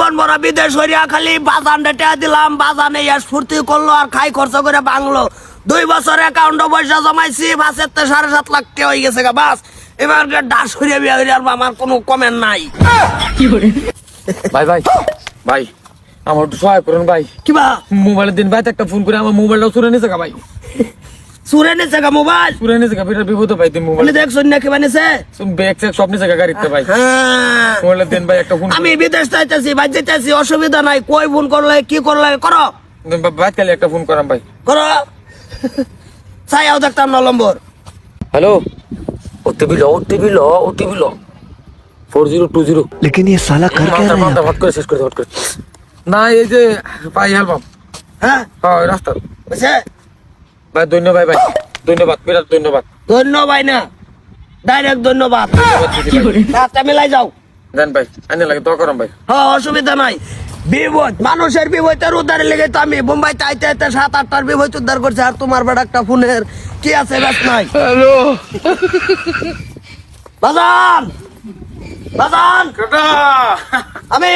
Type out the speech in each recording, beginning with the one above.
জীবন বড় বিদেশ হইয়া খালি বাজান ডেটা দিলাম, বাজানে ফুর্তি করলো আর খাই খরচ করে বাংলো। 2 বছর অ্যাকাউন্টে পয়সা জমাইছি, 7.5 লাখ টাকা হয়ে গেছে গা। বাস এবার ডাস হইয়া বিয়া হইয়া আমার কোনো কমেন্ট নাই। ভাই ভাই ভাই আমার একটু সহায় করুন ভাই। কিবা মোবাইলের দিন ভাই একটা ফোন করে আমার মোবাইলটা চুরে নিছে গা ভাই। চুরে নিছে গা মোবাইল? চুরে নিছে গা, বিরাট বিপদ ভাই। তুমি মোবাইল দেখছো না কি বানিয়েছে? ব্যাগ চেক সব নিছে গা গাড়িতে ভাই। মোবাইলের দিন ভাই একটা ফোন। আমি বিদেশ যাইতেছি, ভাই যেতেছি, অসুবিধা নাই। কই ফোন করলে কি করলে করো ভাই, খালি একটা ফোন করাম ভাই। করো। চাইও দেখতাম না নম্বর। হ্যালো, ওটিপি লো 4020। लेकिन ये साला कर क्या रहा है? হট করে শেষ করে হট করে। না এই যে ভাই অ্যালবাম। হ্যাঁ হ্যাঁ রাস্তা বুঝছে ভাই। ধন্যবাদ ভাই, ধন্যবাদ, বিরাট ধন্যবাদ। ধন্যবাদ না, ডাইরেক্ট ধন্যবাদ। রাস্তা মিলাই যাও। দেন ভাই, আইনে লাগে দোয়া করাম ভাই। হ্যাঁ অসুবিধা নাই। বিপদ মানুষের বিপদের উদ্ধারে লেগে তো আমি বোম্বাইতে আইতে আইতে 7-8টার বিপদ উদ্ধার করছি। আর তোমার বেড়া একটা ফোনের কি আছে ব্যাস নাই। হ্যালো বাজান বাজান কাটা আমি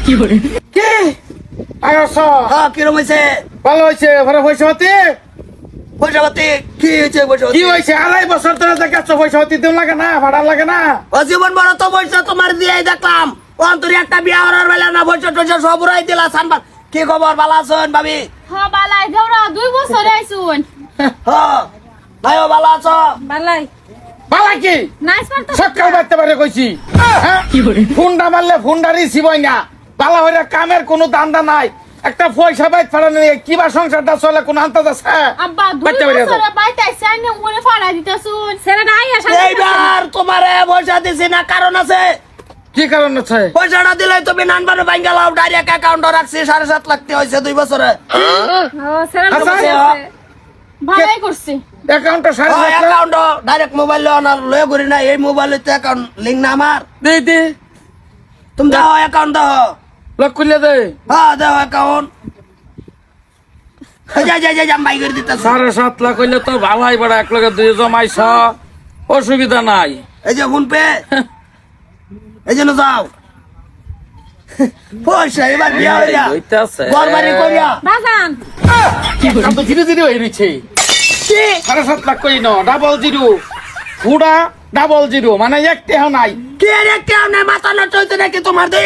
কি আইছো? হ্যাঁ কিরম হয়েছে? ভালো হইছে। ঘরে পয়সা হতে পয়সা পাতি কি হয়েছে? পয়সা কি হইছে? 2.5 বছর ধরে দেখাচ্ছ পয়সা হতে দিন লাগে না, ভাড়া লাগে না। ও জীবন বড় তো পয়সা তোমার দিয়ে দেখলাম। অন্তরে একটা বিয়া হওয়ার বেলা না পয়সা টয়সা সব উড়াই দিলা। সানবাদ কি খবর? ভালো আছেন ভাবি? হ্যাঁ বালাই যাওরা 2 বছর আইছুন। হ্যাঁ ভাইও ভালো আছো? বালাই বালা কি নাইস পারতো সকাল বাইতে পারে কইছি। হ্যাঁ ফোনটা মারলে ফোনটা রিসিভ হয় না। বালা হইরা কামের কোনো দান্দা নাই। একটা পয়সা বাইত ফাড়া নেই। কিবা সংসারটা চলে কোন আন্তাজ আছে? আব্বা 2 বছর বাইতে আইছে আইনে ওরে ফাড়া দিতাছুন। সেরা নাই আসা। এইবার তোমারে পয়সা দিছি না কারণ আছে। কি কারণ আছে? পয়সাটা দিলে তুমি নানবানো ভাঙ্গা লাও। ডাইরেক্ট অ্যাকাউন্টে রাখছি 7.5 লাখ টাকা হয়েছে 2 বছরে। ও সেরা আচ্ছা। ভালোই করছি। অ্যাকাউন্টটা 7.5 লাখ। অ্যাকাউন্ট ডাইরেক্ট মোবাইল আনার লয়ে করি না। এই মোবাইলে তো অ্যাকাউন্ট লিংক না আমার। দে দে তুমি দাও অ্যাকাউন্ট দাও। লক খুলে দে। হ্যাঁ দাও অ্যাকাউন্ট। যা বাই করে দিতেছ। 7.5 লাখ হইলে তো ভালাই বড়। এক লগে 2 জমাইছ, অসুবিধা নাই। এই যে ফোন পে, এই জন্য যাও। পয়সা এবার বিয়া হইয়া হইতাছে। ঘর বাড়ি করিয়া বাজান এখন তো ধীরে ধীরে হয়ে রয়েছে। কি 7.5 লাখ কই ন 00 ফুডা 00 মানে একটাও নাই। কে রে কেউ না মাথা নষ্ট হইতে নাকি তোমার দি?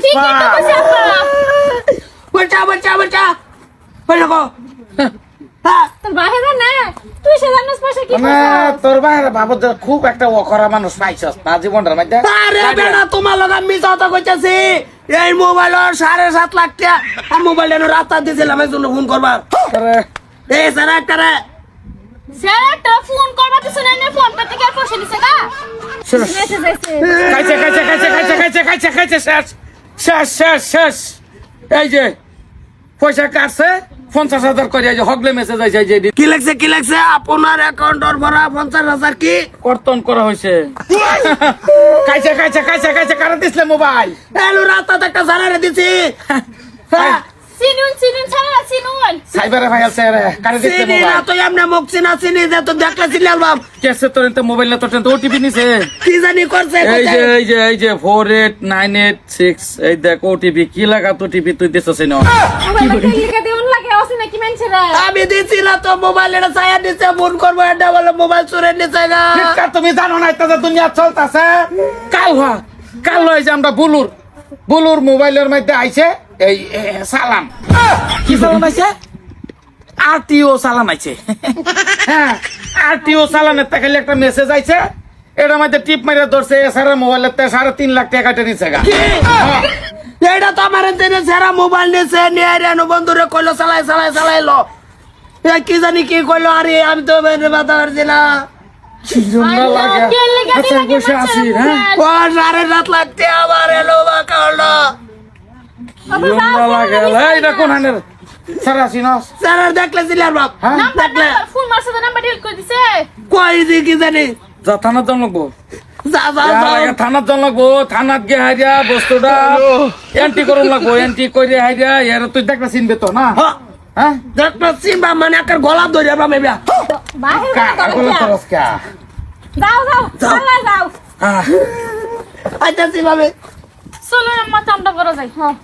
ঠিক আছে আব্বা। বলটা বলটা কো। হ্যাঁ তোর বাহে না তুই সে জানিস পয়সা কি মানে তোর বাইরে বাবদ খুব একটা অকরা মানুষ পাইছস না জীবনটার মধ্যে। আরে বেটা তোমার লগা মিছা কথা কইতাছি। এই মোবাইলের 7.5 লাখ টাকা আর মোবাইল এনে রাস্তা দিছিলাম একজন ফোন করবার। আরে এই সারা করে সেটা ফোন করবা তো শুনে নে ফোন করতে কি আর পয়সা দিছে গা? মেসেজ আইছে। খাইছে শেষ। এই যে পয়সা কাটছে 50,000 করে এই যে হগলে মেসেজ আইছে যে কি লাগছে আপনার অ্যাকাউন্টর ভরা 50,000 কি কর্তন করা হয়েছে। খাইছে কারা দিছলে মোবাইল? এলো রাস্তা একটা জানারে দিছি। হ্যাঁ চিনুন ছাড়া চিনুন। সাইবারে ভাই আছে রে কারা দিছলে চিনি না মোবাইল? তো এমনি মুখ চিনা চিনি যে তো দেখলে চিনি অ্যালবাম কেসে তোর তো মোবাইল না তোর তো ওটিপি নিছে। কি জানি করছে। এই যে 48986 এই দেখ ওটিপি কি লাগা তো টিপি তুই দিছস না। মোবাইল লিখে দেউন লাগে আছে নাকি মানছে রে? আমি দিছি না তো মোবাইল এটা ছায়া দিছে ফোন করবো এটা বলে মোবাইল চুরে নিছে গা। ফ্লিপকার্ট তুমি জানো না এটা যে দুনিয়া চলতেছে। কাল লই যে আমরা বুলুর মোবাইলের মধ্যে আইছে এই সালাম। কি সালাম আইছে? আরটিও সালাম আইছে। হ্যাঁ আরটিও সালামের তাকালে একটা মেসেজ আইছে। এটার মধ্যে টিপ মাইরা ধরছে এছাড়া মোবাইলের 3.5 লাখ টাকা কেটে নিছে গা। এটা তো আমার দিনে সেরা মোবাইল নিছে নিয়ে রেনু বন্ধুরে কইলো চালাইলো। এ কি জানি কি কইলো। আরে আমি তো বাতা পারছি না। জন্না লাগে আচ্ছা বসে আছি। হ্যাঁ ও 7.5 লাখ টাকা আবার এলো বা কালো। জন্না লাগে এই না কোন হানের সারাসি নস স্যার দেখলে সিলার বাপ। হ্যাঁ দেখলে ফোন মারছে তো নাম্বার ডিলিট করে দিছে। কই দি কি জানি যা থানার জন লাগবো। যা থানার জন লাগবো। থানাত গিয়ে হাইরা বস্তুটা এন্ট্রি করুন লাগবো। এন্ট্রি করে হাইরা এর তুই দেখটা চিনবে তো না? হ্যাঁ দেখলে সিম্বা মানে একটা গলা ধরে বা মেবিয়া বাহির কাগল তরস কা যাও চালা যাও। পাইতেছি ভাবে চলো আম্মা চান্দা করা যাই হ্যাঁ